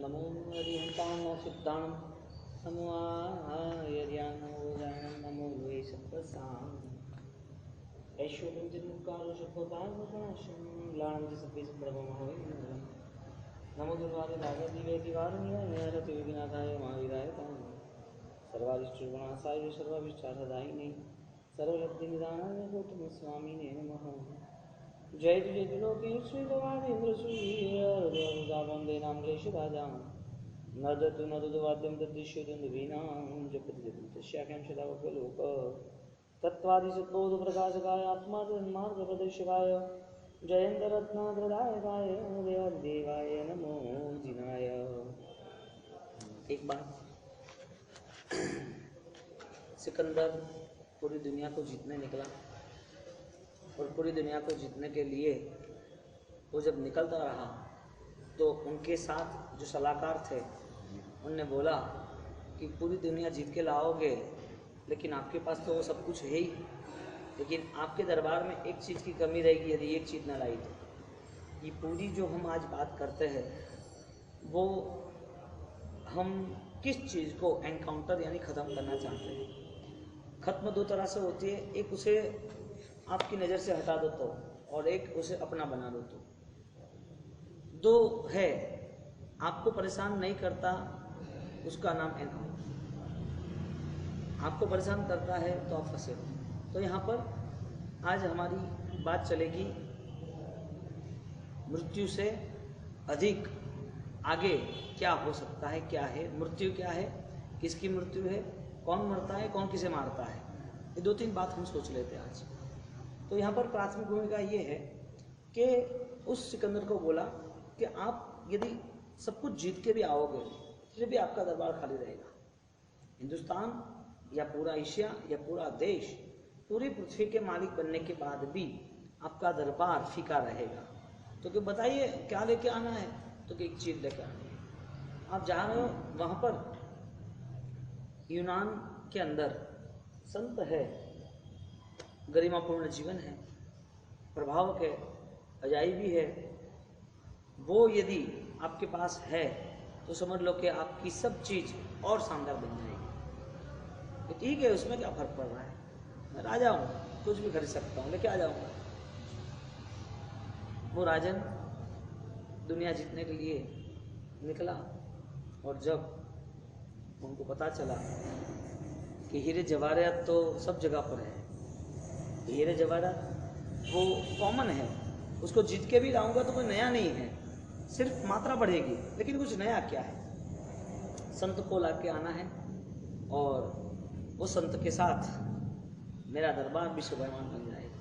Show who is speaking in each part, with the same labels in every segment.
Speaker 1: नमो हरिहंतां सिद्धां नमो आर्यां नमो वे सत्वसां ऐश्वर्यं शब्दोपासनाशं लाणं सत्वेश ब्रह्ममहोय नमो दुर्वारे रागदिवेदिवारुण्याय रतिविघ्नाथाय महावीराय सर्वारिष्टगुणासाय सर्वाभिष्टार्थदायिने सर्वलब्धिनिदानाय गौतम स्वामिने नमः। जय जय लोके श्री भगवानेन्द्र सूर्य नाम राजा नदतु नदतु वाद्यं तद्दिश्योदुन्दवीनां जपति तस्याख्यं सदा लोक तत्त्वादिसत्बोध प्रकाशकाय आत्मा मार्ग प्रदर्शकाय जयंत रत्नात्रदायकाय देवाय नमो जिनाय। एक बार सिकंदर पूरी दुनिया को जीतने निकला और पूरी दुनिया को जीतने के लिए वो जब निकलता रहा तो उनके साथ जो सलाहकार थे उनने बोला कि पूरी दुनिया जीत के लाओगे लेकिन आपके पास तो वो सब कुछ है ही, लेकिन आपके दरबार में एक चीज़ की कमी रहेगी, यदि एक चीज़ न लाई तो ये पूरी जो हम आज बात करते हैं वो हम किस चीज़ को एनकाउंटर यानी ख़त्म करना चाहते हैं। ख़त्म दो तरह से होती है, एक उसे आपकी नज़र से हटा दो तो, और एक उसे अपना बना दो तो। दो है, आपको परेशान नहीं करता उसका नाम एनकाउंटर, आपको परेशान करता है तो आप फंसे हो। तो यहाँ पर आज हमारी बात चलेगी मृत्यु से अधिक आगे क्या हो सकता है, क्या है मृत्यु, क्या है, किसकी मृत्यु है, कौन मरता है, कौन किसे मारता है। ये दो तीन बात हम सोच लेते हैं आज। तो यहाँ पर प्राथमिक भूमिका ये है कि उस सिकंदर को बोला कि आप यदि सब कुछ जीत के भी आओगे फिर भी आपका दरबार खाली रहेगा। हिंदुस्तान या पूरा एशिया या पूरा देश पूरी पृथ्वी के मालिक बनने के बाद भी आपका दरबार फीका रहेगा। तो कि बताइए क्या लेके आना है, तो कि एक चीज़ लेके आनी है। आप जा रहे हो वहाँ पर यूनान के अंदर संत है, गरिमापूर्ण जीवन है, प्रभावक है, अजायबी है, वो यदि आपके पास है तो समझ लो कि आपकी सब चीज़ और शानदार बन जाएगी। तो ठीक है, उसमें क्या फर्क पड़ रहा है, मैं राजा हूँ, कुछ भी खरीद सकता हूँ, लेके आ जाऊँगा। वो राजन दुनिया जीतने के लिए निकला और जब उनको पता चला कि हीरे जवाहरात तो सब जगह पर है, हीरे जवाहरात वो कॉमन है, उसको जीत के भी लाऊंगा तो कोई नया नहीं है, सिर्फ मात्रा बढ़ेगी, लेकिन कुछ नया क्या है। संत को ला के आना है और वो संत के साथ मेरा दरबार भी शोभायमान बन जाएगा।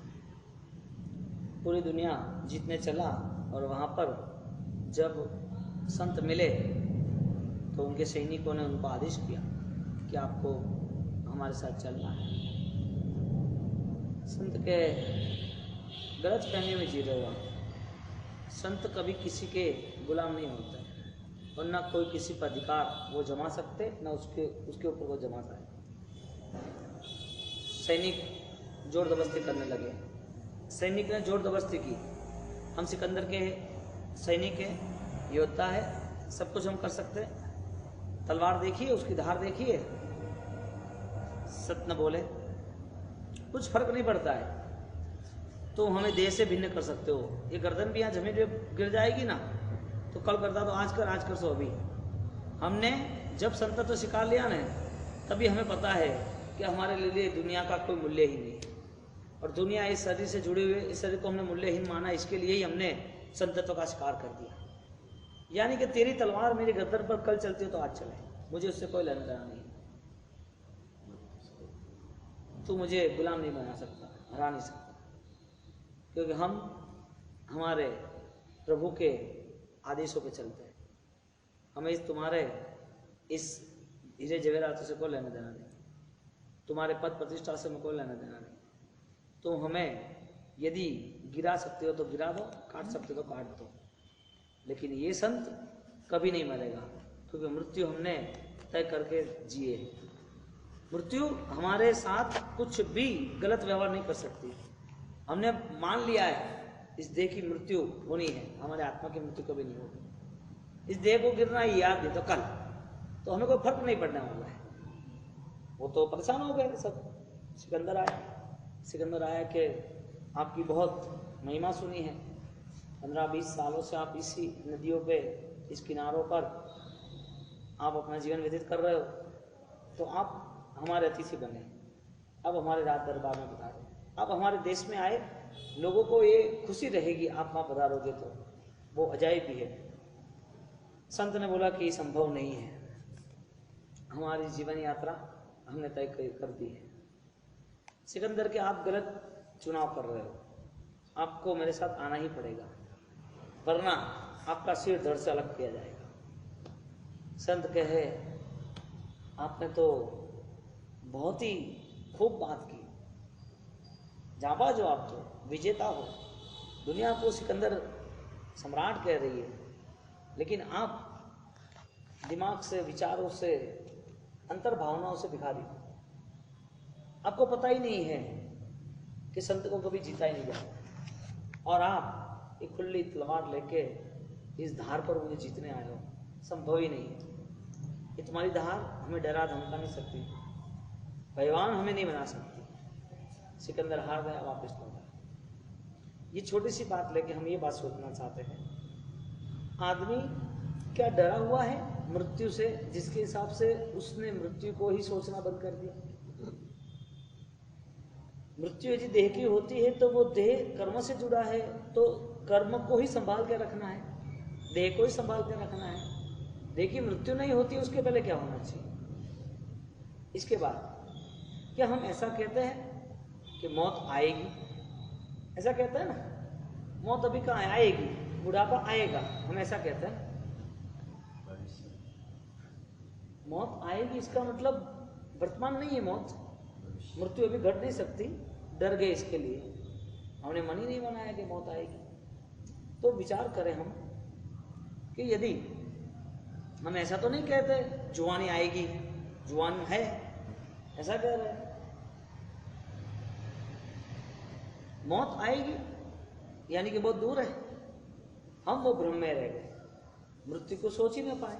Speaker 1: पूरी दुनिया जीतने चला और वहाँ पर जब संत मिले तो उनके सैनिकों ने उनको आदेश किया कि आपको हमारे साथ चलना है। संत के गलत फहमी में जी रहे हो। संत कभी किसी के गुलाम नहीं होते और न कोई किसी पर अधिकार वो जमा सकते, न उसके ऊपर वो जमा पाए। सैनिक जोर दबस्ती करने लगे, सैनिक ने जोर दबस्ती की। हम सिकंदर के सैनिक है, योद्धा है, सब कुछ हम कर सकते हैं, तलवार देखिए, उसकी धार देखिए। सत्य न बोले, कुछ फर्क नहीं पड़ता है, तो हमें देह से भिन्न कर सकते हो। ये गर्दन भी यहाँ जमीन पे गिर जाएगी ना, तो कल करता तो आज कर सो अभी। हमने जब संतत्व स्वीकार लिया ना, तभी हमें पता है कि हमारे लिए दुनिया का कोई मूल्य ही नहीं, और दुनिया इस शरीर से जुड़े हुए, इस शरीर को हमने मूल्यहीन माना, इसके लिए ही हमने संतत्व का स्वीकार कर दिया। यानी कि तेरी तलवार मेरी गर्दन पर कल चलती हो तो आज चले, मुझे उससे कोई लेना देना नहीं, तू मुझे गुलाम नहीं बना सकता, हरा नहीं सकता, क्योंकि हम हमारे प्रभु के आदेशों पे चलते हैं। हमें तुम्हारे इस हीरे जवाहरातों से कोई लेना देना नहीं, तुम्हारे पद प्रतिष्ठा से हमें कोई लेना देना नहीं। तो हमें यदि गिरा सकते हो तो गिरा दो, काट सकते हो तो काट दो, लेकिन ये संत कभी नहीं मरेगा, क्योंकि मृत्यु हमने तय करके जिए। मृत्यु हमारे साथ कुछ भी गलत व्यवहार नहीं कर सकती। हमने मान लिया है इस देह की मृत्यु होनी है, हमारे आत्मा की मृत्यु कभी नहीं होगी। इस देह को गिरना ही याद नहीं तो कल, तो हमें कोई फर्क नहीं पड़ने वाला है। वो तो परेशान हो गए सब। सिकंदर आया कि आपकी बहुत महिमा सुनी है, 15-20 सालों से आप इसी नदियों पे, इस किनारों पर आप अपना जीवन व्यतीत कर रहे हो, तो आप हमारे अतिथि बने, अब हमारे राज दरबार में पधारो। अब हमारे देश में आए, लोगों को ये खुशी रहेगी आप वहाँ पधारोगे तो, वो अजायब भी है। संत ने बोला कि संभव नहीं है, हमारी जीवन यात्रा हमने तय कर दी है। सिकंदर के आप गलत चुनाव कर रहे हो, आपको मेरे साथ आना ही पड़ेगा, वरना आपका सिर धड़ से अलग किया जाएगा। संत कहे आपने तो बहुत ही खूब बात की, जाबाज हो आप, तो विजेता हो, दुनिया को सिकंदर सम्राट कह रही है, लेकिन आप दिमाग से, विचारों से, अंतर भावनाओं से भिखारी हो। आपको पता ही नहीं है कि संत को कभी जीता ही नहीं जाता, और आप एक खुली तलवार लेके इस धार पर मुझे जीतने आए हो, संभव ही नहीं है। ये तुम्हारी धार हमें डरा धमका नहीं सकती, भगवान हमें नहीं बना सकती। सिकंदर हार गया, वापस लौटा। ये छोटी सी बात लेके हम ये बात सोचना चाहते हैं, आदमी क्या डरा हुआ है मृत्यु से, जिसके हिसाब से उसने मृत्यु को ही सोचना बंद कर दिया। मृत्यु यदि देह की होती है तो वो देह कर्म से जुड़ा है, तो कर्म को ही संभाल के रखना है, देह को ही संभाल के रखना है। देह की मृत्यु नहीं होती, उसके पहले क्या होना चाहिए। इसके बाद क्या हम ऐसा कहते हैं कि मौत आएगी, ऐसा कहते हैं ना, मौत अभी कहाँ आएगी, बुढ़ापा आएगा, हम ऐसा कहते हैं। मौत आएगी इसका मतलब वर्तमान नहीं है मौत, मृत्यु अभी घट नहीं सकती, डर गए इसके लिए, हमने मन ही नहीं बनाया कि मौत आएगी। तो विचार करें हम कि यदि हम ऐसा तो नहीं कहते जुआनी आएगी, जुआन है, ऐसा कह रहे हैं। मौत आएगी यानी कि बहुत दूर है, हम वो भ्रम में रह गए, मृत्यु को सोच ही न पाए।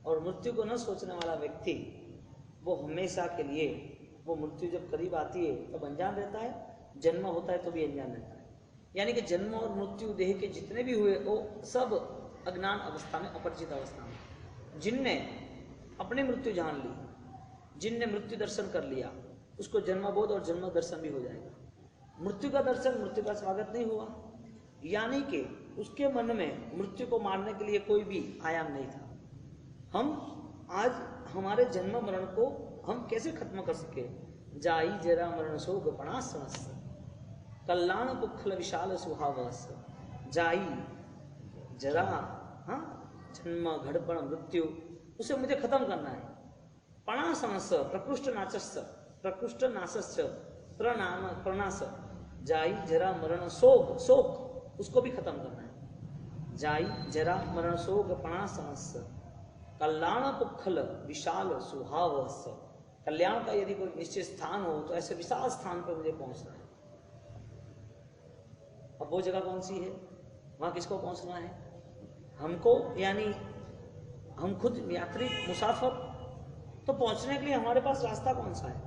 Speaker 1: और मृत्यु को न सोचने वाला व्यक्ति वो हमेशा के लिए, वो मृत्यु जब करीब आती है तब अनजान रहता है, जन्म होता है तो भी अनजान रहता है। यानी कि जन्म और मृत्यु देह के जितने भी हुए वो सब अज्ञान अवस्था में, अपरिचित अवस्था में। जिनने अपनी मृत्यु जान ली, जिनने मृत्यु दर्शन कर लिया, उसको जन्मबोध और जन्म दर्शन भी हो जाएगा। मृत्यु का दर्शन, मृत्यु का स्वागत नहीं हुआ, यानी कि उसके मन में मृत्यु को मारने के लिए कोई भी आयाम नहीं था। हम आज हमारे जन्म मरण को हम कैसे खत्म कर सके। जाई जरा मरण शोक पणासनस, कल्याण कुखल विशाल सुहावस। जाई जरा, हाँ, जन्म घड़पण मृत्यु, उसे मुझे खत्म करना है। पणासनस प्रकृष्ट नाचस, प्रकृष्ट नासस प्रणाम प्रणास। जाई जरा मरण शोक, शोक उसको भी खत्म करना है। जाई जरा मरण शोक पणासनस, कल्याण कुखल विशाल सुहावस। कल्याण का यदि कोई निश्चित स्थान हो तो ऐसे विशाल स्थान पर मुझे पहुंचना है। अब वो जगह कौन सी है, वहां किसको पहुंचना है, हमको, यानी हम खुद यात्री मुसाफिर। तो पहुंचने के लिए हमारे पास रास्ता कौन सा है,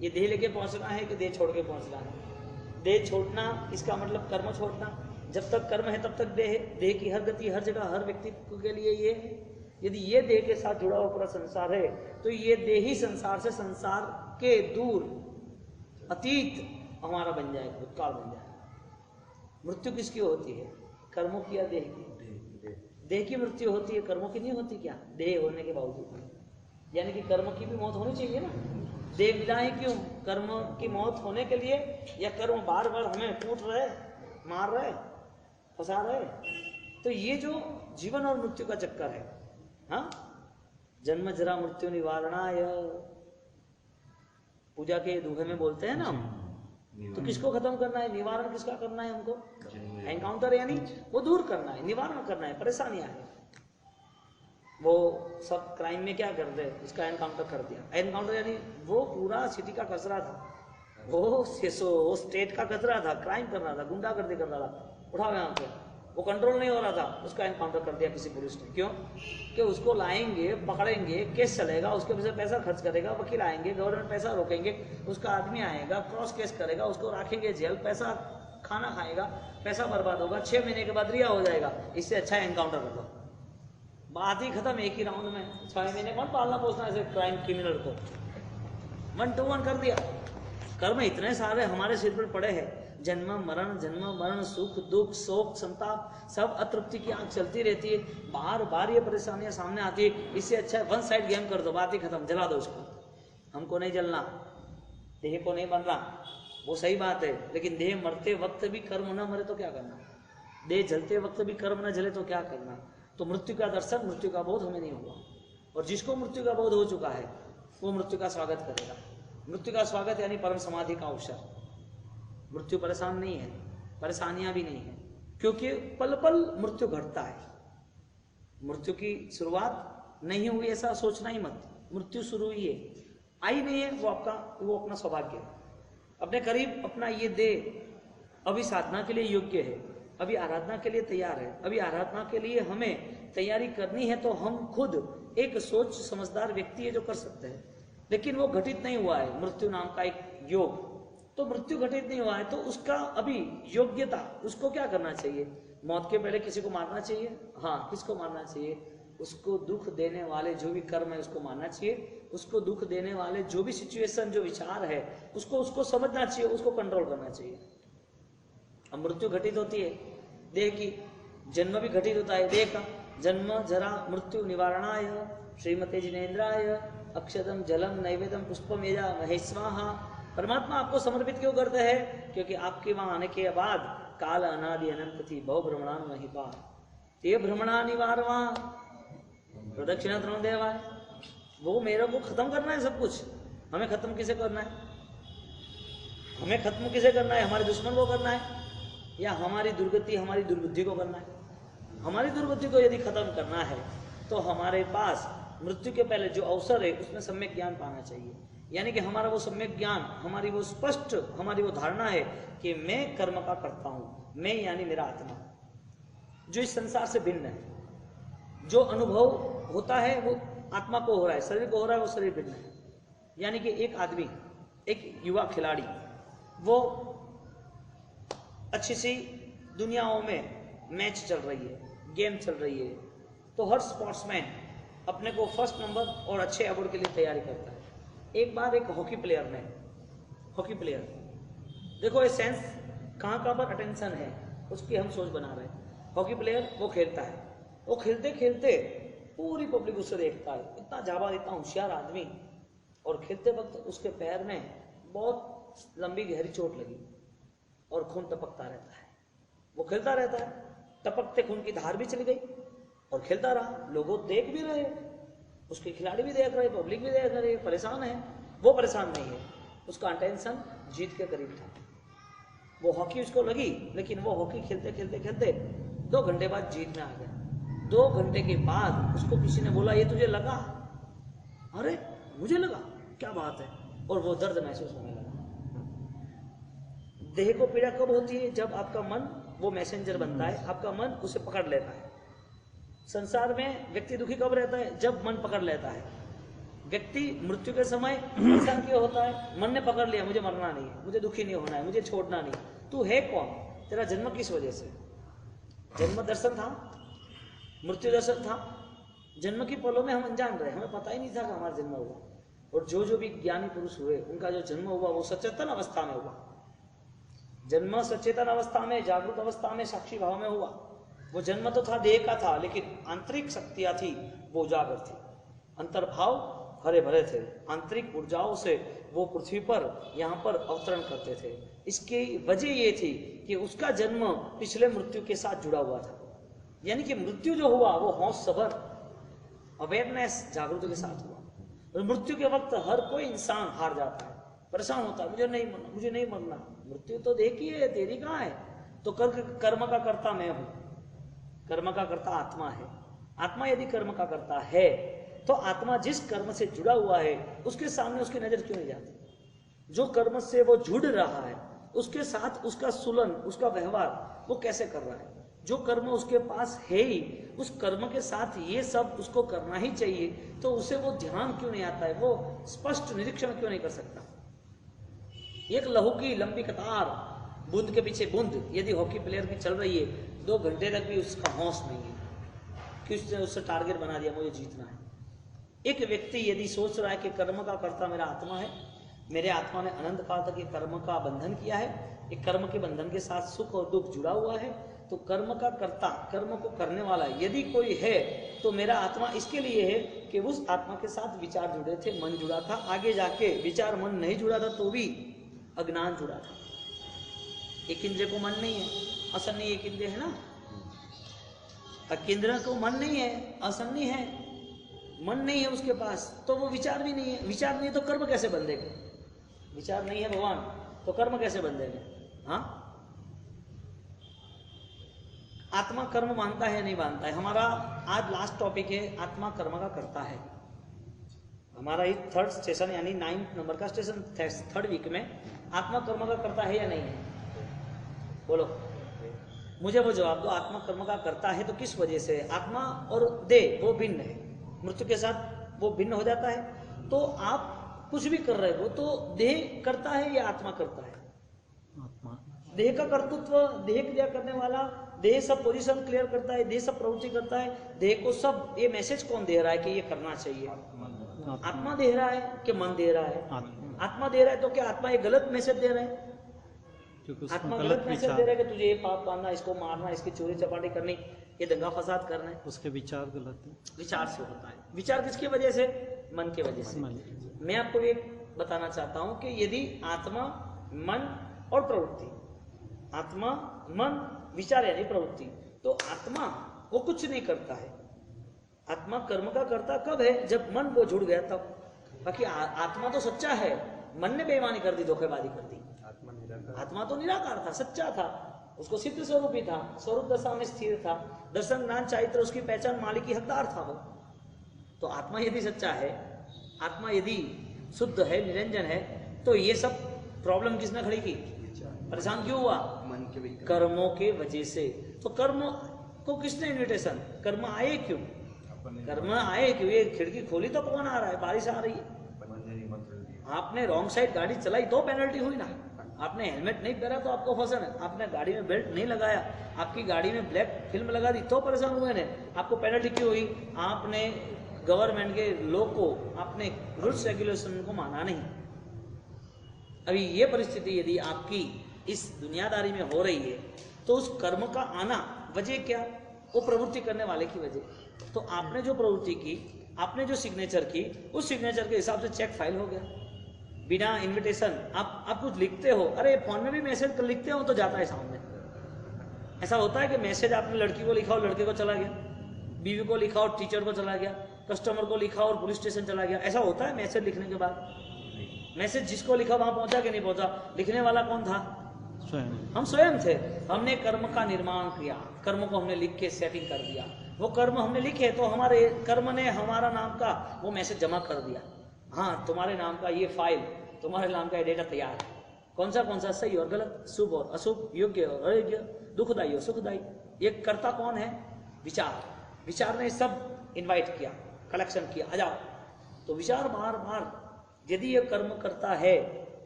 Speaker 1: ये देह लेके पहुंचना है कि देह छोड़ के पहुंचना है। देह छोड़ना इसका मतलब कर्म छोड़ना, जब तक कर्म है तब तक देह है। देह की हर गति हर जगह हर व्यक्ति के लिए ये है। यदि ये देह के साथ जुड़ा हुआ पूरा संसार है तो ये देह ही संसार से, संसार के दूर अतीत हमारा बन जाएगा, भूतकाल बन जाएगा। मृत्यु किसकी होती है, कर्मों की या देह की? देह की मृत्यु होती है, कर्मों की नहीं होती क्या, देह होने के बावजूद। यानी कि कर्म की भी मौत होनी चाहिए ना, देह मिला है क्यों, कर्म की मौत होने के लिए, या कर्म बार बार हमें कूट रहे, मार रहे, फंसा रहे। तो ये जो जीवन और मृत्यु का चक्कर है, हाँ, जन्म जरा मृत्यु निवारणाय, पूजा के दूहे में बोलते हैं ना। तो किसको खत्म करना है, निवारण किसका करना है हमको, एनकाउंटर यानी वो दूर करना है, निवारण करना है, परेशानियां है। वो सब क्राइम में क्या करते हैं, उसका एनकाउंटर कर दिया। एनकाउंटर यानी वो पूरा सिटी का कचरा था, वो स्टेट का कचरा था, क्राइम कर रहा था, गुंडागर्दी कर रहा था, उठाओ यहाँ पे, वो कंट्रोल नहीं हो रहा था, उसका एनकाउंटर कर दिया किसी पुलिस ने। क्यों? कि उसको लाएंगे, पकड़ेंगे, केस चलेगा, उसके पीछे पैसा खर्च करेगा, वकील आएंगे, गवर्नमेंट पैसा रोकेंगे, उसका आदमी आएगा, क्रॉस केस करेगा, उसको रखेंगे जेल, पैसा खाना खाएगा, पैसा बर्बाद होगा, 6 महीने के बाद रिहा हो जाएगा। इससे अच्छा एनकाउंटर कर दो, बात ही खत्म एक ही राउंड में। 6 महीने कौन पालना पोसना ऐसे क्राइम क्रिमिनल को? 1 to 1 कर दिया। कर्म इतने सारे हमारे सिर पर पड़े हैं, जन्म मरण, सुख दुख, शोक संताप, सब अतृप्ति की आंख चलती रहती है, बार बार ये परेशानियां सामने आती है। इससे अच्छा वन साइड गेम कर दो, बात ही खत्म, जला दो उसको। हमको नहीं जलना, देह को नहीं बनना, वो सही बात है, लेकिन देह मरते वक्त भी कर्म न मरे तो क्या करना, देह जलते वक्त भी कर्म न जले तो क्या करना। तो मृत्यु का दर्शन, मृत्यु का बोध हमें नहीं हुआ, और जिसको मृत्यु का बोध हो चुका है वो मृत्यु का स्वागत करेगा। मृत्यु का स्वागत यानी परम समाधि का अवसर। मृत्यु परेशान नहीं है, परेशानियां भी नहीं है, क्योंकि पल पल मृत्यु घटता है। मृत्यु की शुरुआत नहीं हुई ऐसा सोचना ही मत, मृत्यु शुरू हुई है, आई नहीं है, वो अपना सौभाग्य है। अपने करीब अपना ये दे अभी साधना के लिए योग्य है, अभी आराधना के लिए तैयार है, अभी आराधना के लिए हमें तैयारी करनी है, तो हम खुद एक सोच समझदार व्यक्ति है जो कर सकते हैं। लेकिन वो घटित नहीं हुआ है, मृत्यु नाम का एक योग, तो मृत्यु घटित नहीं हुआ है, तो उसका अभी योग्यता, उसको क्या करना चाहिए? मौत के पहले किसी को मारना चाहिए? हाँ, किसको मारना चाहिए? उसको दुख देने वाले जो भी कर्म है उसको मारना चाहिए, उसको दुख देने वाले जो भी सिचुएशन, जो विचार है उसको समझना चाहिए, उसको कंट्रोल करना चाहिए। अब मृत्यु घटित होती है देह की, जन्म भी घटित होता है देह का। जन्म जरा मृत्यु निवारणाय श्रीमते जिनेन्द्राय अक्षतम जलम नैवेद्यम पुष्पम यजा महेश्वाहा। परमात्मा आपको समर्पित क्यों करते हैं? क्योंकि आपके वहां आने के बाद काल अनादि अनंत थी, बहु भ्रमणान नहीं पार, ते भ्रमणा निवारवा प्रदक्षिणा द्रोण देवाय। वो मेरे को खत्म करना है सब कुछ। हमें खत्म किसे करना है? हमें खत्म किसे करना है? हमारे दुश्मन को करना है या हमारी दुर्गति, हमारी दुर्बुद्धि को करना है? हमारी दुर्बुद्धि को यदि खत्म करना है तो हमारे पास मृत्यु के पहले जो अवसर है उसमें सम्यक ज्ञान पाना चाहिए। यानी कि हमारा वो सम्यक ज्ञान, हमारी वो स्पष्ट, हमारी वो धारणा है कि मैं कर्म का करता हूं। मैं यानी मेरा आत्मा जो इस संसार से भिन्न है, जो अनुभव होता है वो आत्मा को हो रहा है, शरीर को हो रहा है, वो शरीर भिन्न है। यानी कि एक आदमी, एक युवा खिलाड़ी, वो अच्छी सी दुनियाओं में मैच चल रही है, गेम चल रही है, तो हर स्पोर्ट्समैन अपने को फर्स्ट नंबर और अच्छे अवार्ड के लिए तैयारी करता है। एक बार एक हॉकी प्लेयर ने, हॉकी प्लेयर देखो ये सेंस कहाँ पर अटेंशन है उसकी हम सोच बना रहे हैं। हॉकी प्लेयर वो खेलता है, वो खेलते खेलते पूरी पब्लिक उससे देखता है, इतना जाबाज, इतना होशियार आदमी, और खेलते वक्त उसके पैर में बहुत लंबी गहरी चोट लगी और खून टपकता रहता है। वो खेलता रहता है, टपकते खून की धार भी चली गई और खेलता रहा। लोगों देख भी रहे, उसके खिलाड़ी भी देख रहे, पब्लिक भी देख रही है, परेशान है। वो परेशान नहीं है, उसका अटेंशन जीत के करीब था। वो हॉकी उसको लगी, लेकिन वो हॉकी खेलते खेलते खेलते 2 घंटे बाद जीत में आ गया। 2 घंटे के बाद उसको किसी ने बोला, ये तुझे लगा? अरे मुझे लगा, क्या बात है? और वो दर्द महसूस होने लगा। देह को पीड़ा कब होती है? जब आपका मन वो मैसेंजर बनता है, आपका मन उसे पकड़ लेता है। संसार में व्यक्ति दुखी कब रहता है? जब मन पकड़ लेता है। व्यक्ति मृत्यु के समय परेशान क्यों होता है? मन ने पकड़ लिया, मुझे मरना नहीं है, मुझे दुखी नहीं होना है, मुझे छोड़ना नहीं। तू है कौन? तेरा जन्म किस वजह से? जन्म दर्शन था, मृत्यु दर्शन था। जन्म की पलों में हम अनजान रहे, हमें पता ही नहीं था कि हमारा जन्म हुआ। और जो भी ज्ञानी पुरुष हुए उनका जो जन्म हुआ वो सचेतन अवस्था में हुआ। जन्म सचेतन अवस्था में, जागृत अवस्था में, साक्षी भाव में हुआ। वो जन्म तो था देह का था, लेकिन आंतरिक शक्तियां थी वो उजागर थी। अंतर्भाव हरे भरे थे, आंतरिक ऊर्जाओं से वो पृथ्वी पर यहाँ पर अवतरण करते थे। इसकी वजह ये थी कि उसका जन्म पिछले मृत्यु के साथ जुड़ा हुआ था। यानी कि मृत्यु जो हुआ वो होश सबर, अवेयरनेस, जागृति के साथ हुआ। और मृत्यु के वक्त हर कोई इंसान हार जाता है, परेशान होता है, मुझे नहीं मरना, मुझे नहीं मरना। मृत्यु तो देखी है, तेरी कहाँ है? तो कर्म का कर्ता मैं हूं, कर्म का कर्ता आत्मा है। आत्मा यदि कर्म का करता है तो आत्मा जिस कर्म से जुड़ा हुआ है उसके सामने उसकी नजर क्यों नहीं जाती? जो कर्म से वो जुड़ रहा है उसके साथ उसका सुलन, उसका व्यवहार वो कैसे कर रहा है? जो कर्म उसके पास है ही, उस कर्म के साथ ये सब उसको करना ही चाहिए, तो उसे वो ध्यान क्यों नहीं आता है, वो स्पष्ट निरीक्षण क्यों नहीं कर सकता। एक लहू की लंबी कतार, बूंद के पीछे बूंद, यदि हॉकी प्लेयर की चल रही है 2 घंटे तक भी उसका होश नहीं है कि उसने उससे टारगेट बना दिया मुझे जीतना है। एक व्यक्ति यदि सोच रहा है कि कर्म का कर्ता मेरा आत्मा है, मेरे आत्मा ने अनंत काल तक ये कर्म का बंधन किया है, एक कर्म के बंधन के साथ सुख और दुख जुड़ा हुआ है, तो कर्म का कर्ता, कर्म को करने वाला यदि कोई है तो मेरा आत्मा इसके लिए है कि उस आत्मा के साथ विचार जुड़े थे, मन जुड़ा था, आगे जाके विचार मन नहीं जुड़ा था तो भी अज्ञान जुड़ा था। एक इंद्रिय को मन नहीं है, असन्नी एक इंद्रिय है ना, केंद्र को मन नहीं है, असन्नी है, मन नहीं है उसके पास, तो वो विचार भी नहीं है। विचार नहीं है तो कर्म कैसे बंधेगा, विचार नहीं है भगवान तो कर्म कैसे बंधेगा। हाँ, आत्मा कर्म मानता है नहीं मानता है। हमारा आज लास्ट टॉपिक है, आत्मा कर्म का करता है। हमारा ये 3rd स्टेशन यानी 9th नंबर का स्टेशन, 3rd वीक में आत्मा कर्म का करता है या नहीं है, बोलो मुझे वो जवाब दो। आत्मा कर्म का करता है तो किस वजह से? आत्मा और देह वो भिन्न है, मृत्यु के साथ वो भिन्न हो जाता है। तो आप कुछ भी कर रहे हो तो देह करता है या आत्मा करता है? आत्मा। देह का कर्तृत्व, देह क्रिया करने वाला, देह सब पोजीशन क्लियर करता है, देह सब प्रवृत्ति करता है, देह को सब ये मैसेज कौन दे रहा है कि ये करना चाहिए? आत्मा दे रहा है कि मन दे रहा है? आत्मा दे रहा है। तो क्या आत्मा एक गलत मैसेज दे रहा है? आत्मा गलत मैसेज दे रहा है कि तुझे ये पाप करना, इसको मारना, इसकी चोरी चपाटी करनी, ये दंगा फसाद करना है। उसके विचार गलत है, विचार से होता है। विचार किसकी वजह से? मन की वजह से। मैं आपको एक बताना चाहता हूं कि यदि आत्मा, मन और प्रवृत्ति, आत्मा, मन, विचार यानी प्रवृत्ति, तो आत्मा वो कुछ नहीं करता है। आत्मा कर्म का करता कब है? जब मन वो जुड़ गया तब। बाकी आत्मा तो सच्चा है, मन ने बेईमानी कर दी, धोखेबाजी कर दी। आत्मा तो निराकार था, सच्चा था, उसको सिद्ध स्वरूप ही था, स्वरूप दशा में स्थिर था, दर्शन ज्ञान चारित्र उसकी पहचान, मालिक की हकदार था वो। तो आत्मा यदि सच्चा है, आत्मा यदि शुद्ध है, निरंजन है, तो ये सब प्रॉब्लम किसने खड़ी की? परेशान क्यों हुआ? मन के कर्मों के वजह से। तो कर्म को किसने इन्विटेशन, कर्म आए क्यों? कर्म आए क्यों? ये खिड़की खोली तो कौन आ रहा है, बारिश आ रही है, आपने रॉन्ग साइड गाड़ी चलाई तो पेनल्टी हुई ना, आपने हेलमेट नहीं पहना तो आपको फंसन है, आपने गाड़ी में बेल्ट नहीं लगाया, आपकी गाड़ी में ब्लैक फिल्म लगा दी तो परेशान हुए ने, आपको पेनल्टी क्यों हुई? आपने गवर्नमेंट के लॉ को, आपने रूल्स रेगुलेशन को माना नहीं। अभी ये परिस्थिति यदि आपकी इस दुनियादारी में हो रही है तो उस कर्म का आना वजह क्या? वो प्रवृत्ति करने वाले की वजह। तो आपने जो प्रवृत्ति की, आपने जो सिग्नेचर की, उस सिग्नेचर के हिसाब से चेक फाइल हो गया बिना इनविटेशन। आप कुछ लिखते हो, अरे फोन में भी मैसेज कर लिखते हो तो जाता है सामने। ऐसा होता है कि मैसेज आपने लड़की को लिखा और लड़के को चला गया, बीवी को लिखा और टीचर को चला गया, कस्टमर को लिखा और पुलिस स्टेशन चला गया। ऐसा होता है मैसेज लिखने के बाद? मैसेज जिसको लिखा वहां पहुंचा कि नहीं पहुंचा? लिखने वाला कौन था? स्वयं। हम स्वयं थे। हमने कर्म का निर्माण किया, कर्म को हमने लिख के सेटिंग कर दिया। वो कर्म हमने लिखे तो हमारे कर्म ने हमारा नाम का वो मैसेज जमा कर दिया, हाँ तुम्हारे नाम का ये फाइल, तुम्हारे नाम का ये डेटा तैयार है। कौन सा सही और गलत, शुभ और अशुभ, योग्य और अयोग्य, दुखदायी और सुखदायी। ये कर्ता कौन है? विचार। विचार ने सब इनवाइट किया, कलेक्शन किया, आ जाओ। तो विचार बार बार यदि ये कर्म करता है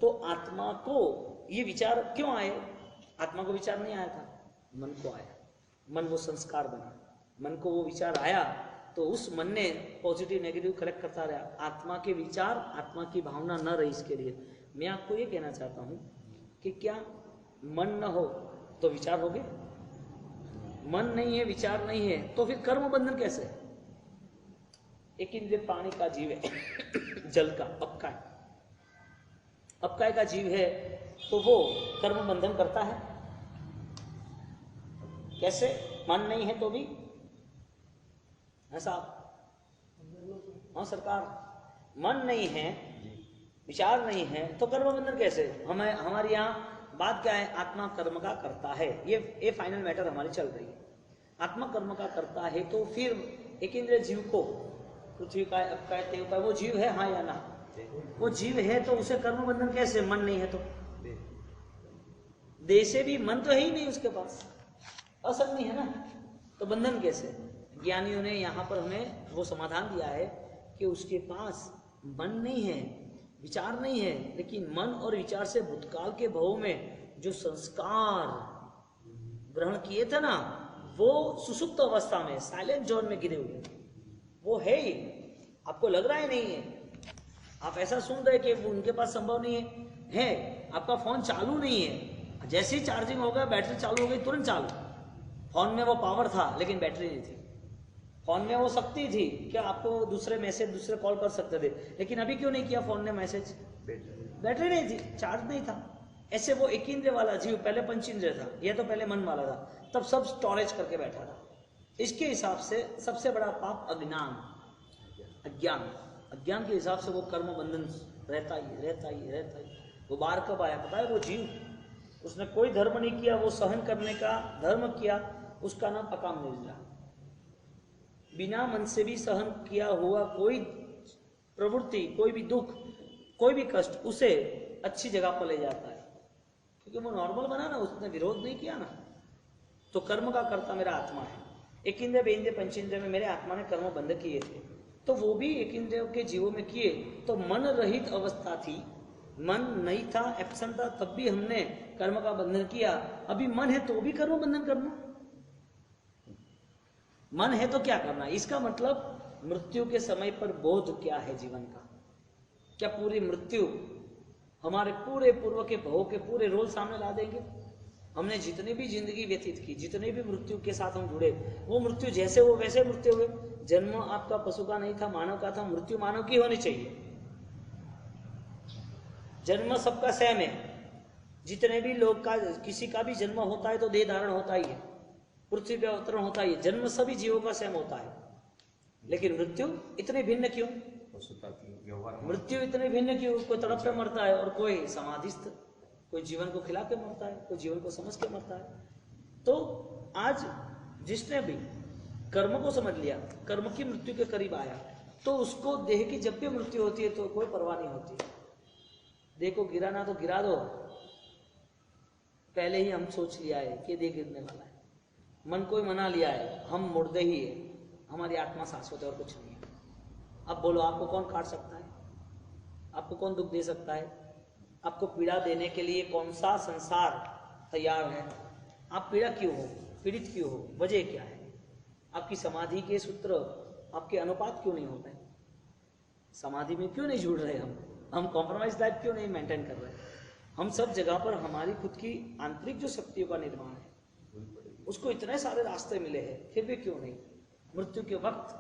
Speaker 1: तो आत्मा को ये विचार क्यों आए? आत्मा को विचार नहीं आया था, मन को आया। मन वो संस्कार बना, मन को वो विचार आया तो उस मन ने पॉजिटिव नेगेटिव कलेक्ट करता रहा। आत्मा के विचार, आत्मा की भावना न रही। इसके लिए मैं आपको ये कहना चाहता हूं कि क्या मन न हो तो विचार हो गए? मन नहीं है, विचार नहीं है, तो फिर कर्म बंधन कैसे? एक इंद्रिय प्राणी का जीव है जल का, अपकाय, अपकाय का जीव है, तो वो कर्म बंधन करता है कैसे? मन नहीं है तो भी ऐसा? हाँ सरकार, मन नहीं है, विचार नहीं है तो कर्म बंधन कैसे? हमें हमारे यहाँ बात क्या है? आत्मा कर्म का करता है, ये फाइनल मैटर हमारी चल रही है। आत्मा कर्म का करता है तो फिर एक इंद्रिय जीव को, पृथ्वी का, अपकाय, तेव का, वो जीव है हाँ या ना? वो जीव है तो उसे कर्म बंधन कैसे? मन नहीं है तो। देह से भी मन तो है ही नहीं उसके पास, असंग नहीं है ना, तो बंधन कैसे? ज्ञानियों ने यहाँ पर हमें वो समाधान दिया है कि उसके पास मन नहीं है, विचार नहीं है, लेकिन मन और विचार से भूतकाल के भव में जो संस्कार ग्रहण किए थे ना, वो सुसुप्त अवस्था में साइलेंट जोन में गिरे हुए, वो है ही, आपको लग रहा है नहीं है, आप ऐसा सुन रहे कि वो उनके पास संभव नहीं है, आपका फोन चालू नहीं है, जैसे ही चार्जिंग होगा बैटरी चालू हो गई तुरंत चालू। फोन में वो पावर था लेकिन बैटरी नहीं थी, फोन में वो शक्ति थी कि आपको दूसरे मैसेज दूसरे कॉल कर सकते थे, लेकिन अभी क्यों नहीं किया फोन ने मैसेज? बैटरी नहीं थी, चार्ज नहीं था। ऐसे वो एक इंद्रिय वाला जीव पहले पंचेंद्रिय था, यह तो पहले मन वाला था, तब सब स्टोरेज करके बैठा था। इसके हिसाब से सबसे बड़ा पाप अज्ञान, अज्ञान के हिसाब से वो कर्म बंधन रहता ही। वो बाहर कब आया पता है? वो जीव, उसने कोई धर्म नहीं किया, वो सहन करने का धर्म किया, उसका नाम अकाम निद्रा। बिना मन से भी सहन किया हुआ कोई प्रवृत्ति, कोई भी दुख, कोई भी कष्ट उसे अच्छी जगह पर ले जाता है, क्योंकि वो नॉर्मल बना ना, उसने विरोध नहीं किया ना। तो कर्म का कर्ता मेरा आत्मा है। एक इंद्रिय, बे इंद्रिय, पंचेंद्रिय में मेरे आत्मा ने कर्म बंद किए थे, तो वो भी एक इंद्रियों के जीवों में किए, तो मन रहित अवस्था थी, मन नहीं था, एब्सेंट था, तब भी हमने कर्म का बंधन किया। अभी मन है तो भी कर्म बंधन करना, मन है तो क्या करना? इसका मतलब मृत्यु के समय पर बोध क्या है जीवन का? क्या पूरी मृत्यु हमारे पूरे पूर्व के भव के पूरे रोल सामने ला देंगे? हमने जितनी भी जिंदगी व्यतीत की, जितने भी मृत्यु के साथ हम जुड़े, वो मृत्यु जैसे वो वैसे मृत्यु हुए। जन्म आपका पशु का नहीं था, मानव का था, मृत्यु मानव की होनी चाहिए। जन्म सबका सेम है, जितने भी लोग का, किसी का भी जन्म होता है तो देह धारण होता ही है, पृथ्वी पे अवतरण होता है, जन्म सभी जीवों का सेम होता है, लेकिन मृत्यु इतनी भिन्न क्यों? मृत्यु इतनी भिन्न क्यों? कोई तड़प पे मरता है और कोई समाधिस्थ, कोई जीवन को खिला के मरता है, कोई जीवन को समझ के मरता है। तो आज जिसने भी कर्म को समझ लिया, कर्म की मृत्यु के करीब आया, तो उसको देह की जब भी मृत्यु होती है तो कोई परवाह नहीं होती। देह को गिराना तो गिरा दो, पहले ही हम सोच लिया है कि देह गिरने वाला है, मन को ही मना लिया है, हम मुर्दे ही है, हमारी आत्मा शाश्वत है और कुछ नहीं है। अब बोलो, आपको कौन काट सकता है? आपको कौन दुख दे सकता है? आपको पीड़ा देने के लिए कौन सा संसार तैयार है? आप पीड़ा क्यों हो, पीड़ित क्यों हो, वजह क्या है? आपकी समाधि के सूत्र, आपके अनुपात क्यों नहीं होते? समाधि में क्यों नहीं जुड़ रहे? हम कॉम्प्रोमाइज लाइफ क्यों नहीं मेंटेन कर रहे? हम सब जगह पर हमारी खुद की आंतरिक जो शक्तियों का निर्माण है, उसको इतने सारे रास्ते मिले हैं, फिर भी क्यों नहीं? मृत्यु के वक्त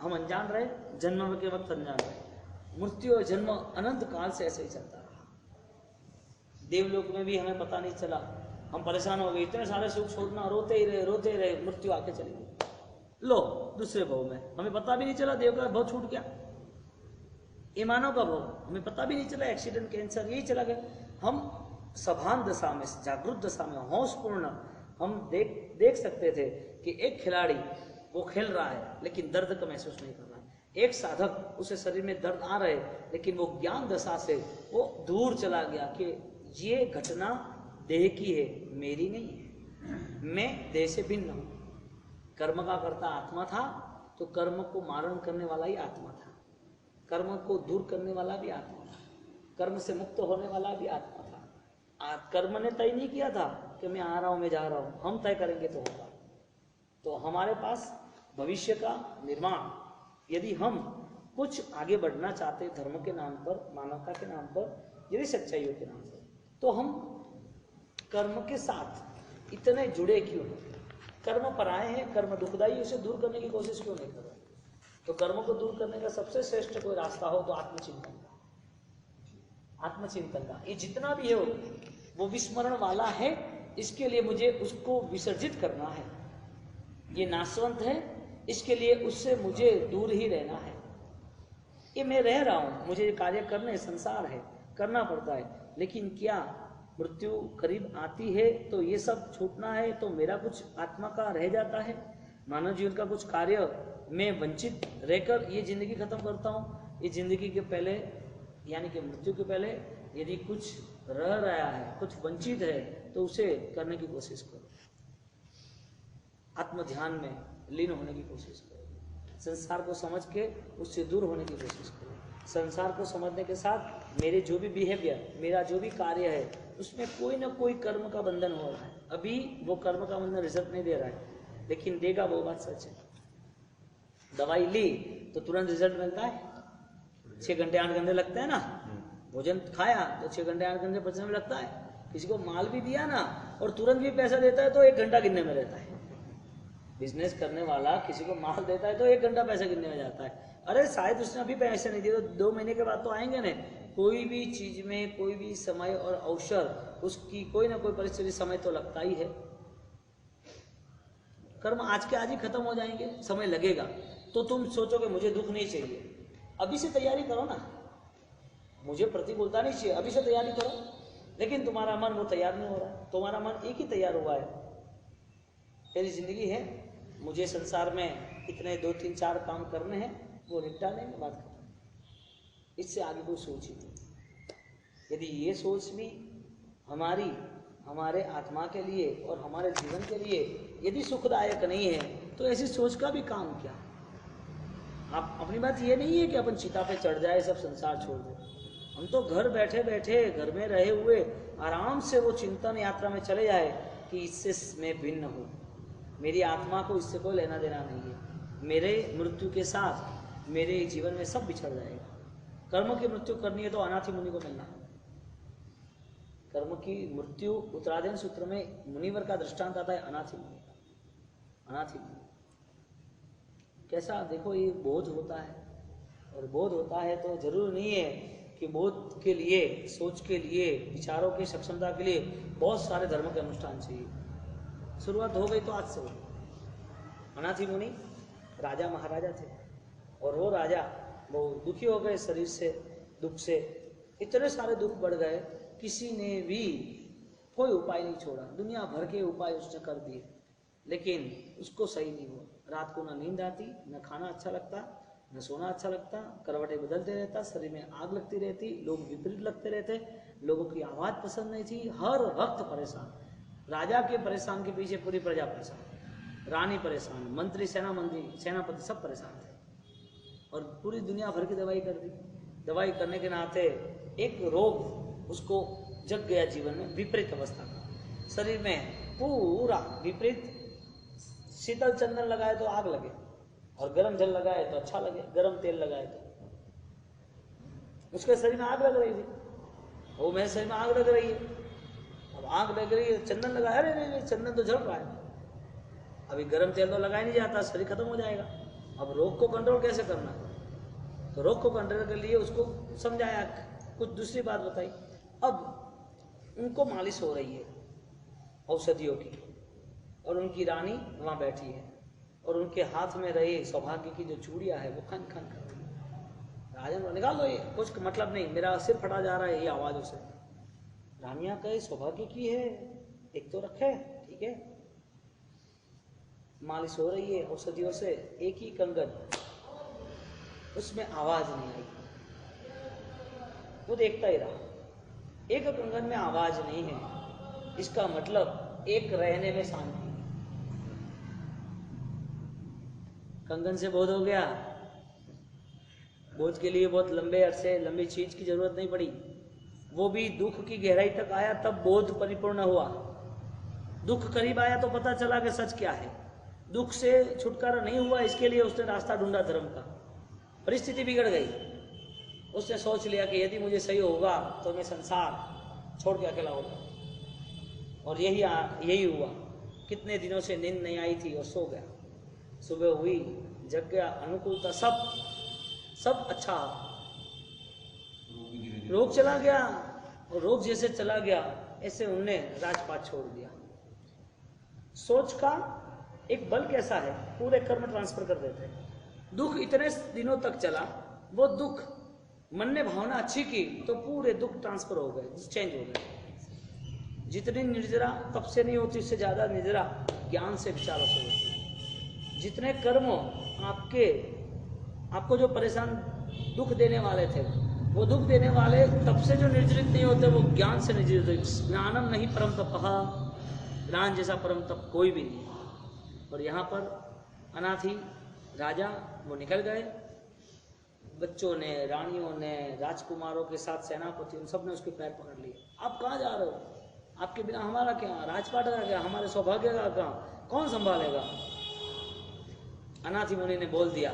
Speaker 1: हम अनजान रहे, जन्म के वक्त अनजान रहे। मृत्यु और जन्म अनंत काल से ऐसे ही चलता रहा। देवलोक में भी हमें पता नहीं चला, हम परेशान हो गए, इतने सारे सुख छोड़ना, रोते ही रहे, मृत्यु आके चली गई। लो दूसरे भव में हमें पता भी नहीं चला, देव का भव छूट गया। ये मानव का भव हमें पता भी नहीं चला, एक्सीडेंट, कैंसर, यही चला गया। हम सभान दशा में, जागरूक दशा में, होशपूर्ण हम देख सकते थे कि एक खिलाड़ी वो खेल रहा है लेकिन दर्द का महसूस नहीं कर रहा है, एक साधक उसे शरीर में दर्द आ रहे लेकिन वो ज्ञान दशा से वो दूर चला गया कि ये घटना देह की है, मेरी नहीं है, मैं देह से भिन्न हूं। कर्म का कर्ता आत्मा था तो कर्म को मारण करने वाला ही आत्मा था, कर्म को दूर करने वाला भी आत्मा था, कर्म से मुक्त होने वाला भी आत्मा था। कर्म ने तय नहीं किया था कि मैं आ रहा हूं, मैं जा रहा हूं, हम तय करेंगे तो होगा। तो हमारे पास भविष्य का निर्माण, यदि हम कुछ आगे बढ़ना चाहते धर्म के नाम पर, मानवता के नाम पर, यदि सच्चाइयों के नाम पर, तो हम कर्म के साथ इतने जुड़े क्यों? कर्म पराये हैं, कर्म दुखदायी, उसे दूर करने की कोशिश क्यों नहीं कर रहे? तो कर्म को दूर करने का सबसे श्रेष्ठ कोई रास्ता हो तो आत्मचिंतन का, आत्मचिंतन का। ये जितना भी है वो विस्मरण वाला है, इसके लिए मुझे उसको विसर्जित करना है, ये नाशवंत है, इसके लिए उससे मुझे दूर ही रहना है। ये मैं रह रहा हूं, मुझे कार्य करने, संसार है, करना पड़ता है, लेकिन क्या मृत्यु करीब आती है तो ये सब छूटना है तो मेरा कुछ आत्मा का रह जाता है, मानव जीवन का कुछ कार्य मैं वंचित रहकर ये जिंदगी खत्म करता हूँ। ये जिंदगी के पहले यानी कि मृत्यु के पहले यदि कुछ रह रहा है, कुछ वंचित है, तो उसे करने की कोशिश करो। आत्म ध्यान में लीन होने की कोशिश करो। संसार को समझ के उससे दूर होने की कोशिश करो। संसार को समझने के साथ मेरे जो भी बिहेवियर, मेरा जो भी कार्य है, उसमें कोई ना कोई कर्म का बंधन हो रहा है। अभी वो कर्म का बंधन रिजल्ट नहीं दे रहा है, लेकिन देगा, वो बात सच है। दवाई ली तो तुरंत रिजल्ट मिलता है, 6 घंटे 8 घंटे लगता है ना। भोजन खाया तो 6 घंटे 8 घंटे पचने में लगता है। किसी को माल भी दिया ना और तुरंत भी पैसा देता है तो 1 घंटा गिनने में रहता है। बिजनेस करने वाला किसी को माल देता है तो 1 घंटा पैसा गिनने में जाता है। अरे शायद उसने अभी पैसे नहीं दिए तो 2 महीने के बाद तो आएंगे ना। कोई भी चीज में कोई भी समय और अवसर, उसकी कोई ना कोई परिस्थिति, समय तो लगता ही है। कर्म आज के आज ही खत्म हो जाएंगे, समय लगेगा। तो तुम सोचोगे मुझे दुख नहीं चाहिए, अभी से तैयारी करो ना। मुझे प्रतिकूलता नहीं चाहिए, अभी से तैयारी करो। लेकिन तुम्हारा मन वो तैयार नहीं हो रहा है। तुम्हारा मन एक ही तैयार हुआ है, तेरी जिंदगी है, मुझे संसार में इतने 2 3 4 काम करने हैं, वो निपटा लेंगे, बात खत्म। इससे आगे कोई सोच ही नहीं। यदि ये सोच भी हमारे आत्मा के लिए और हमारे जीवन के लिए यदि सुखदायक नहीं है, तो ऐसी सोच का भी काम क्या। आप अपनी बात ये नहीं है कि अपन चिता पे चढ़ जाए, सब संसार छोड़ दे। हम तो घर बैठे बैठे, घर में रहे हुए आराम से वो चिंतन यात्रा में चले जाए कि इससे मैं भिन्न हूँ, मेरी आत्मा को इससे कोई लेना देना नहीं है। मेरे मृत्यु के साथ मेरे जीवन में सब बिछड़ जाएगा। कर्म की मृत्यु करनी है तो अनाथि मुनि को मिलना है। कर्म की मृत्यु उत्तराधीन सूत्र में मुनिवर का दृष्टांत आता है अनाथि मुनि। अनाथि मुनि कैसा, देखो ये बोध होता है, और बोध होता है तो जरूर नहीं है कि बोध के लिए, सोच के लिए, विचारों की सक्षमता के लिए बहुत सारे धर्म के अनुष्ठान चाहिए। शुरुआत हो गई तो आज से हो। अनाथि मुनि राजा महाराजा थे, और वो राजा वो दुखी हो गए शरीर से, दुख से इतने सारे दुख बढ़ गए, किसी ने भी कोई उपाय नहीं छोड़ा। दुनिया भर के उपाय उसने कर दिए, लेकिन उसको सही नहीं हुआ। रात को ना नींद आती, न खाना अच्छा लगता, न सोना अच्छा लगता, करवटें बदलते रहता, शरीर में आग लगती रहती, लोग विपरीत लगते रहते, लोगों की आवाज़ पसंद नहीं थी, हर वक्त परेशान। राजा के परेशान के पीछे पूरी प्रजा परेशान, रानी परेशान, मंत्री सेनापति सब परेशान थे, और पूरी दुनिया भर की दवाई कर दी। दवाई करने के नाते एक रोग उसको जग गया जीवन में, विपरीत अवस्था का, शरीर में पूरा विपरीत। शीतल चंदन लगाए तो आग लगे, और गर्म जल लगाए तो अच्छा लगे, गर्म तेल लगाए तो। उसके शरीर में आग लग रही थी, वो मेरे शरीर में आग लग रही है। अब आग लग रही है, चंदन लगाया, अरे नहीं चंदन तो जल रहा है, अभी गर्म तेल तो लगाया नहीं जाता, शरीर खत्म हो जाएगा। अब रोग को कंट्रोल कैसे करना, तो रोग को कंट्रोल के लिए उसको समझाया, कुछ दूसरी बात बताई। अब उनको मालिश हो रही है औषधियों की, और उनकी रानी वहाँ बैठी है, और उनके हाथ में रहे सौभाग्य की जो चूड़ियाँ है वो खन खन कर रही है। राजा ने निकाल दो, ये कुछ मतलब नहीं, मेरा सिर फटा जा रहा है ये आवाज़ों से। रानियाँ कहे सौभाग्य की है, एक तो रखे, ठीक है। मालिश हो रही है औषधियों से, एक ही कंगन, उसमें आवाज नहीं आई। वो देखता ही रहा, एक कंगन में आवाज नहीं है, इसका मतलब एक रहने में शांति। कंगन से बोध हो गया, बोध के लिए बहुत लंबे अरसे लंबी चीज की जरूरत नहीं पड़ी, वो भी दुख की गहराई तक आया तब बोध परिपूर्ण हुआ। दुख करीब आया तो पता चला कि सच क्या है। दुख से छुटकारा नहीं हुआ, इसके लिए उसने रास्ता ढूंढा धर्म का। परिस्थिति बिगड़ गई, उसने सोच लिया कि यदि मुझे सही होगा तो मैं संसार छोड़ के अकेला होगा, और यही हुआ। कितने दिनों से नींद नहीं आई थी और सो गया, सुबह हुई, जग गया, अनुकूलता सब अच्छा, रोग चला गया, और रोग जैसे चला गया ऐसे उनने राजपाट छोड़ दिया। सोच का एक बल कैसा है, पूरे कर्म ट्रांसफर कर देते हैं। दुख इतने दिनों तक चला, वो दुख मन ने भावना अच्छी की तो पूरे दुख ट्रांसफर हो गए, चेंज हो गए। जितनी निर्जरा तप से नहीं होती, उससे ज्यादा निर्जरा ज्ञान से विचारों से होती है। जितने कर्म आपको जो परेशान दुख देने वाले थे, वो दुख देने वाले तप से जो निर्जरित नहीं होते, वो ज्ञान से निर्जरित होते। ज्ञानम नहीं परम तपः, ज्ञान जैसा परम तप कोई भी नहीं। और यहाँ पर अनाथी राजा वो निकल गए। बच्चों ने, रानियों ने, राजकुमारों के साथ सेनापति, उन सब ने उसके पैर पकड़ लिए। आप कहाँ जा रहे हो? आपके बिना हमारा क्या, राजपाट का क्या, हमारे सौभाग्य का क्या, कौन संभालेगा? अनाथी मुनि ने बोल दिया,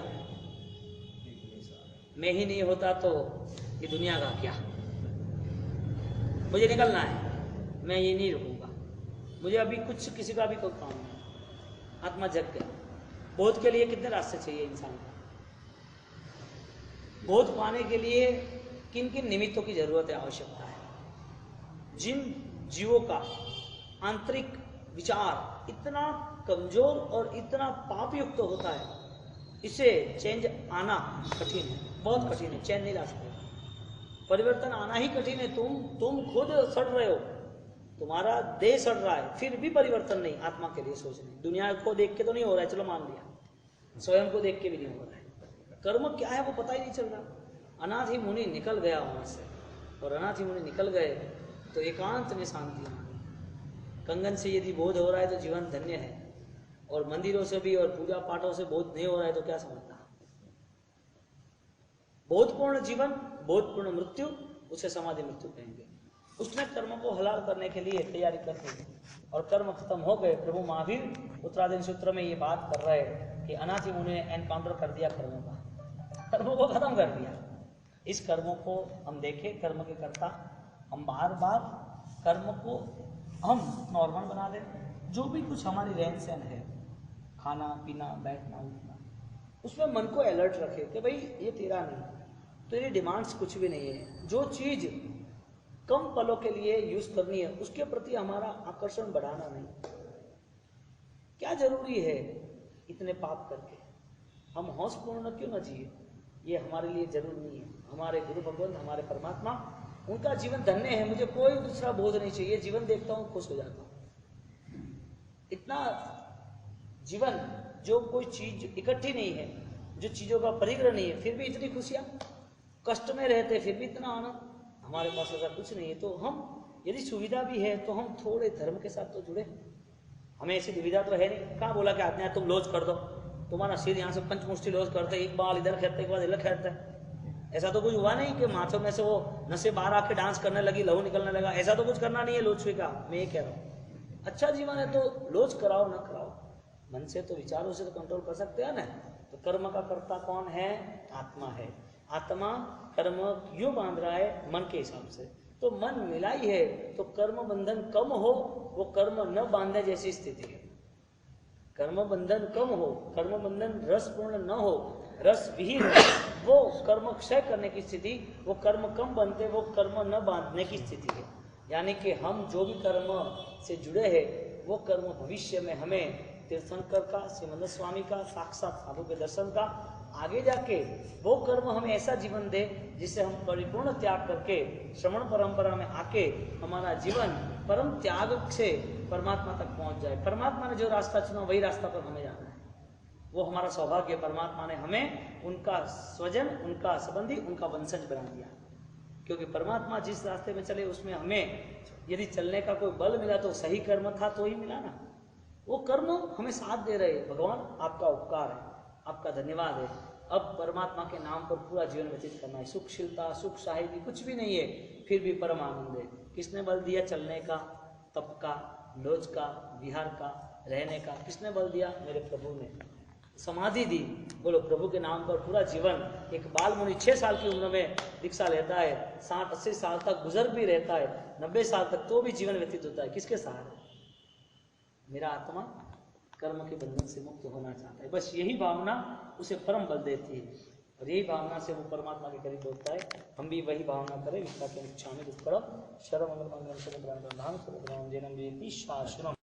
Speaker 1: मैं ही नहीं होता तो ये दुनिया का क्या, मुझे निकलना है, मैं ये नहीं रुकूंगा, मुझे अभी कुछ किसी का भी कोई काम नहीं। आत्मा जग गया। बोध के लिए कितने रास्ते चाहिए इंसान को? बोध पाने के लिए किन किन निमित्तों की जरूरत है, आवश्यकता है? जिन जीवों का आंतरिक विचार इतना कमजोर और इतना पापयुक्त होता है, इसे चेंज आना कठिन है, बहुत कठिन है, चैन नहीं ला सकते। परिवर्तन आना ही कठिन है। तुम खुद सड़ रहे हो, तुम्हारा देह सड़ रहा है, फिर भी परिवर्तन नहीं। आत्मा के लिए सोच नहीं, दुनिया को देख के तो नहीं हो रहा है, चलो मान लिया, स्वयं को देख के भी नहीं हो रहा है। कर्म क्या है वो पता ही नहीं चल रहा। अनाथी मुनि निकल गया वहां से, और अनाथी मुनि निकल गए तो एकांत में शांति आ गई। कंगन से यदि बोध हो रहा है तो जीवन धन्य है, और मंदिरों से भी और पूजा पाठों से बोध नहीं हो रहा है तो क्या समझना? बोधपूर्ण जीवन, बोधपूर्ण मृत्यु, उसे समाधि मृत्यु कहेंगे। उसने कर्म को हलाल करने के लिए तैयारी कर दी, और कर्म खत्म हो गए। प्रभु महावीर उत्तराधीन सूत्र में ये बात कर रहे हैं कि अनाथी मुनि ने एनकाउंटर कर दिया कर्मों का, कर्मों को खत्म कर दिया। इस कर्मों को हम देखें, कर्म के कर्ता हम बार बार कर्म को हम नॉर्मल बना दें। जो भी कुछ हमारी रहन सहन है, खाना पीना, बैठना उठना, उसमें मन को अलर्ट रखे कि भाई ये तेरा नहीं, तेरी डिमांड्स कुछ भी नहीं है। जो चीज कम पलों के लिए यूज करनी है, उसके प्रति हमारा आकर्षण बढ़ाना नहीं। क्या जरूरी है इतने पाप करके? हम हौसपूर्ण क्यों न जिए? ये हमारे लिए जरूरी नहीं है। हमारे गुरु भगवान, हमारे परमात्मा, उनका जीवन धन्य है। मुझे कोई दूसरा बोध नहीं चाहिए। जीवन देखता हूँ, खुश हो जाता हूँ। इतना जीवन, जो कोई चीज इकट्ठी नहीं है, जो चीजों का परिग्रह नहीं है, फिर भी इतनी खुशियां, कष्ट में रहते फिर भी इतना आनंद। हमारे पास ऐसा कुछ नहीं है। तो हम, यदि सुविधा भी है तो हम थोड़े धर्म के साथ तो जुड़े। हमें ऐसी दुविधा तो है नहीं। कहाँ बोला कि आदमी तुम लॉज कर दो, तुम्हारा सिर यहाँ से पंचमुष्टि लॉज करते, एक बाल इधर खेलते, एक बार इधर खेलते। ऐसा तो कुछ हुआ नहीं कि माथों में से वो नशे बाहर आके डांस करने लगी, लहू निकलने लगा। ऐसा तो कुछ करना नहीं है लोच का। मैं ये कह रहा हूँ, अच्छा जीवन है तो लोच कराओ ना कराओ, मन से तो, विचारों से तो कंट्रोल कर सकते हैं ना। तो कर्म का कर्ता कौन है? आत्मा है। आत्मा कर्म क्यों बांध रहा है? मन के हिसाब से। तो मन मिलाई है तो कर्म बंधन कम हो, वो कर्म न बांधने जैसी स्थिति है। कर्म बंधन कम हो, कर्म बंधन रसपूर्ण न हो, रस विहीन हो, वो कर्म क्षय करने की स्थिति, वो कर्म कम बनते, वो कर्म न बांधने की स्थिति है। यानी कि हम जो भी कर्म से जुड़े हैं, वो कर्म भविष्य में हमें तीर्थंकर का, श्रीमंद स्वामी का, साक्षात साधु के दर्शन का, आगे जाके वो कर्म हमें ऐसा जीवन दे जिसे हम परिपूर्ण त्याग करके श्रवण परंपरा में आके हमारा जीवन परम त्याग से परमात्मा तक पहुंच जाए। परमात्मा ने जो रास्ता चुना वही रास्ता पर हमें जाना है। वो हमारा सौभाग्य। परमात्मा ने हमें उनका स्वजन, उनका संबंधी, उनका वंशज बना दिया। क्योंकि परमात्मा जिस रास्ते में चले उसमें हमें यदि चलने का कोई बल मिला तो सही कर्म था तो ही मिला ना। वो कर्म हमें साथ दे रहे। भगवान आपका उपकार है, आपका धन्यवाद है। अब परमात्मा के नाम पर पूरा जीवन व्यतीत करना है। सुखशीलता, सुख साहिबी कुछ भी नहीं है, फिर भी परम आनंद है। किसने बल दिया चलने का, तप का, लोच का, विहार का, रहने का? किसने बल दिया? मेरे प्रभु ने। समाधि दी। बोलो, प्रभु के नाम पर पूरा जीवन। एक बाल मुनि 6 साल की उम्र में दीक्षा लेता है, 60-80 साल तक गुजर भी रहता है, 90 साल तक तो भी जीवन व्यतीत होता है। किसके सहारे? मेरा आत्मा कर्म के बंधन से मुक्त होना चाहता है। बस यही भावना उसे परम बल देती है, और यही भावना से वो परमात्मा के करीब होता है। हम भी वही भावना करें। विद्या के इच्छा में दुष्कर्म शरम मंगल मंगलम सर्वग्राम धाम सर्वग्राम जैनम शाश्वतम।